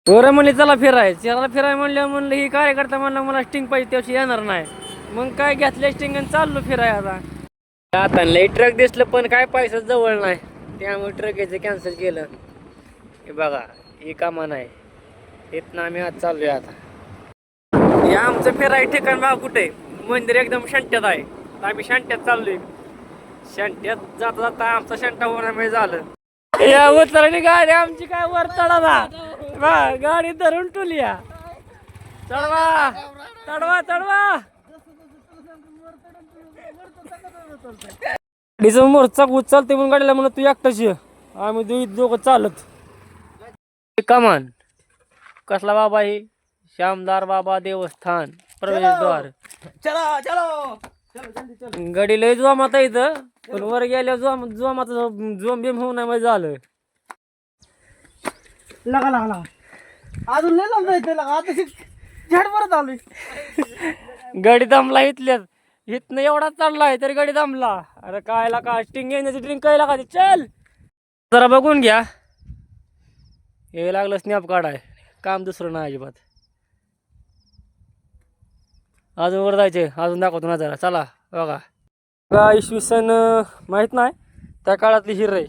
बरं म्हणले चला फिराय म्हणलं ही कार्यकर्ता म्हणलं मला स्टिंग पाहिजे त्याशी येणार नाही. मग काय घेतलं स्टिंग आणि चाललो फिराय. आता लई ट्रक दिसलं पण काय पैसा जवळ नाही, त्यामुळे ट्रक यायचं कॅन्सल केलं. हे बघा ही कामा नाही, इथनं आम्ही आज चाललोय. आता हे आमचं फिराय ठिकाण बघा कुठे, मंदिर एकदम शांत्यात आहे. आम्ही शांत्यात चाललोय. शांत्यात जाता जाता आमचा शांता होण्यामुळे झालं. या उतरणी गाडी आमची काय वर चढवा, गाडी धरून टुलिया. चढवा चढवा चढवा. समोर चाक उचलते म्हणून गाडीला म्हणून तू एकटाच ये, आम्ही दोघं चालत. कमान कसला बाबा ही, श्यामदार बाबा देवस्थान प्रवेशद्वार. चलो चलो गाडी लय जोमात इथं, पण वर गेल्या जोमात जोम बिम होऊ नये झालं. लगा लगा लगा अजून नाही लावून जायचं. लगा आता झट परत आलोय. गाडी दमला इथल्यात, इथनं एवढा चढलाय तरी गाडी दमला. अरे काय लागा स्टिंग येण्याची ड्रिंक काय लागा. चल जरा बघून घ्या. हे लागलं स्नॅप काढाय, काम दुसरं नाही अजिबात. अजून वर जायचे, अजून दाखवतो ना जरा. चला बघा बघा, इसवी सन माहीत नाही त्या काळातली हिर आहे.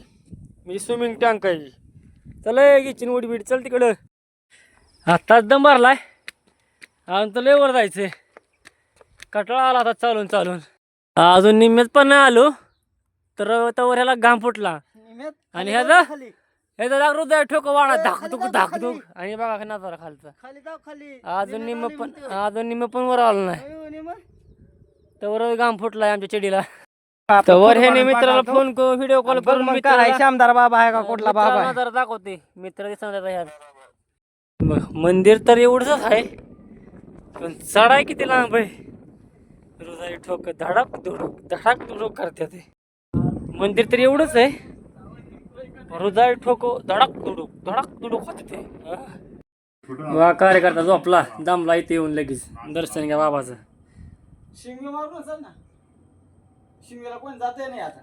म्हणजे स्विमिंग टँक आहे. चल किचन उडी बीड चल तिकडं. आत्ताच दम भरलाय, अजून तर लय वर जायचंय. कटाळा आला आता चालून चालून. अजून निम्म्यात पण नाही आलो तर तवर ह्याला घाम फुटला. आणि ह्याचा दाग हृदय ठोक वाढा धाकधुक धाकधुक. आणि बघा नजारा खालचा. अजून निम्म पण वर आलो नाही, तवर घाम फुटलाय आमच्या चिडीला. तवर हे मित्राला फोन करून व्हिडिओ कॉल करून श्यामदार बाबा आहे का कुठला बाबा आहे? जरा दाखवते मित्र दिसणार. मंदिर तर एवढंच आहे, पण चढाय किती लांब आहे. हृदय ठोक धडक धुडक करते ते. मंदिर तर एवढंच आहे, हृदय ठोको धडक धुडक होते ते. वा कार्यकर्ता झोपला दमला इथे येऊन लगेच दर्शन घ्या बाबाचं. शिंगी मारून असेल ना, शिंगीला कोण जाते नाही आता.